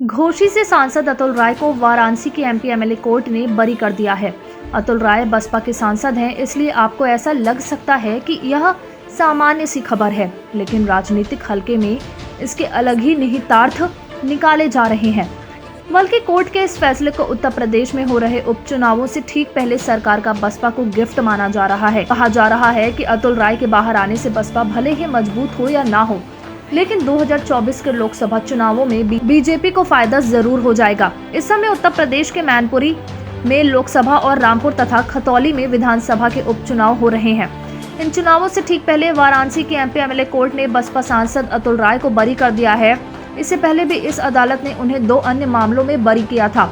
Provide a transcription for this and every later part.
घोसी से सांसद अतुल राय को वाराणसी की एमपी एमएलए कोर्ट ने बरी कर दिया है। अतुल राय बसपा के सांसद हैं, इसलिए आपको ऐसा लग सकता है कि यह सामान्य सी खबर है, लेकिन राजनीतिक हलके में इसके अलग ही निहितार्थ निकाले जा रहे हैं। बल्कि कोर्ट के इस फैसले को उत्तर प्रदेश में हो रहे उपचुनावों से ठीक पहले सरकार का बसपा को गिफ्ट माना जा रहा है। कहा जा रहा है कि अतुल राय के बाहर आने से बसपा भले ही मजबूत हो या ना हो, लेकिन 2024 के लोकसभा चुनावों में बीजेपी को फायदा जरूर हो जाएगा। इस समय उत्तर प्रदेश के मैनपुरी में लोकसभा और रामपुर तथा खतौली में विधानसभा के उपचुनाव हो रहे हैं। इन चुनावों से ठीक पहले वाराणसी की एमपी एमएलए कोर्ट ने बसपा सांसद अतुल राय को बरी कर दिया है। इससे पहले भी इस अदालत ने उन्हें 2 अन्य मामलों में बरी किया था।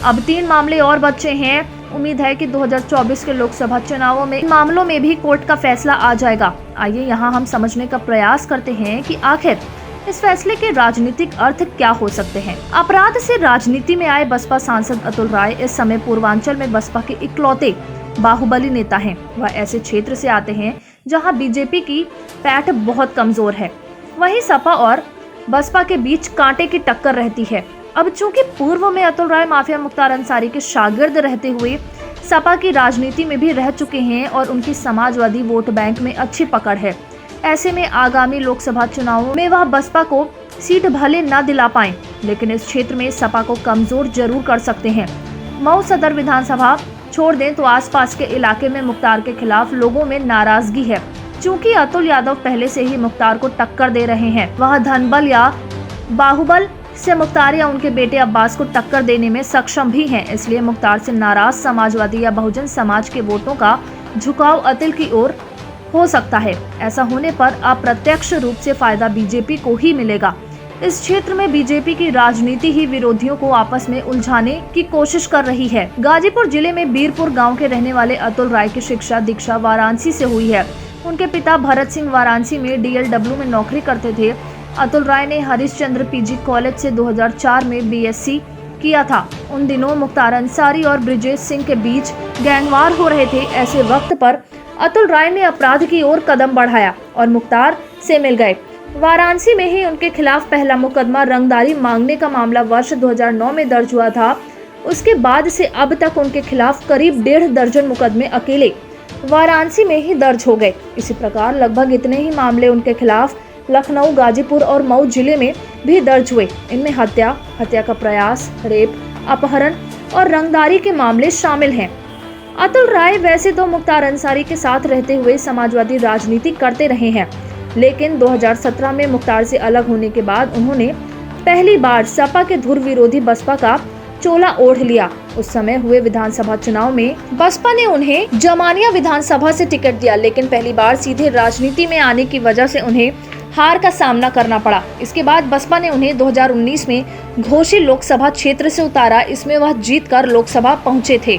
अब 3 मामले और बचे हैं। उम्मीद है कि 2024 के लोकसभा चुनावों में इन मामलों में भी कोर्ट का फैसला आ जाएगा। आइए यहाँ हम समझने का प्रयास करते हैं कि आखिर इस फैसले के राजनीतिक अर्थ क्या हो सकते हैं। अपराध से राजनीति में आए बसपा सांसद अतुल राय इस समय पूर्वांचल में बसपा के इकलौते बाहुबली नेता हैं। वह ऐसे क्षेत्र से आते हैं जहां बीजेपी की पैठ बहुत कमजोर है। वहीं सपा और बसपा के बीच कांटे की टक्कर रहती है। अब चूंकि पूर्व में अतुल राय माफिया मुख्तार अंसारी के शागिर्द रहते हुए सपा की राजनीति में भी रह चुके हैं और उनकी समाजवादी वोट बैंक में अच्छी पकड़ है, ऐसे में आगामी लोकसभा चुनावों में वह बसपा को सीट भले न दिला पाएं, लेकिन इस क्षेत्र में सपा को कमजोर जरूर कर सकते हैं। मऊ सदर विधानसभा छोड़ दें तो आसपास के इलाके में मुख्तार के खिलाफ लोगों में नाराजगी है। चूंकि अतुल यादव पहले से ही मुख्तार को टक्कर दे रहे हैं, वह धनबल या बाहुबल से मुख्तार या उनके बेटे अब्बास को टक्कर देने में सक्षम भी हैं। इसलिए मुख्तार से नाराज समाजवादी या बहुजन समाज के वोटों का झुकाव अतुल की ओर हो सकता है। ऐसा होने पर अप्रत्यक्ष रूप से फायदा बीजेपी को ही मिलेगा। इस क्षेत्र में बीजेपी की राजनीति ही विरोधियों को आपस में उलझाने की कोशिश कर रही है। गाजीपुर जिले में बीरपुर गांव के रहने वाले अतुल राय की शिक्षा दीक्षा वाराणसी से हुई है। उनके पिता भरत सिंह वाराणसी में DLW में नौकरी करते थे। अतुल राय ने हरिश्चंद्र PG कॉलेज से 2004 में BSc किया था। उन दिनों मुख्तार अंसारी और ब्रिजेश सिंह के बीच गैंगवार हो रहे थे। ऐसे वक्त पर अतुल राय ने अपराध की ओर कदम बढ़ाया और मुख्तार से मिल गए। वाराणसी में ही उनके खिलाफ पहला मुकदमा रंगदारी मांगने का मामला वर्ष 2009 में दर्ज हुआ था। उसके बाद से अब तक उनके खिलाफ करीब 1.5 दर्जन मुकदमे अकेले वाराणसी में ही दर्ज हो गए। इसी प्रकार लगभग इतने ही मामले उनके खिलाफ लखनऊ, गाजीपुर और मऊ जिले में भी दर्ज हुए। इनमें हत्या का प्रयास, रेप, अपहरण और रंगदारी के मामले शामिल हैं। अतुल राय वैसे तो मुख्तार अंसारी के साथ रहते हुए समाजवादी राजनीति करते रहे हैं, लेकिन 2017 में मुख्तार से अलग होने के बाद उन्होंने पहली बार सपा के धुर विरोधी बसपा का चोला ओढ़ लिया। उस समय हुए विधानसभा चुनाव में बसपा ने उन्हें जमानिया विधानसभा से टिकट दिया, लेकिन पहली बार सीधे राजनीति में आने की वजह से उन्हें हार का सामना करना पड़ा। इसके बाद बसपा ने उन्हें 2019 में घोसी लोकसभा क्षेत्र से उतारा। इसमें वह जीतकर लोकसभा पहुंचे थे।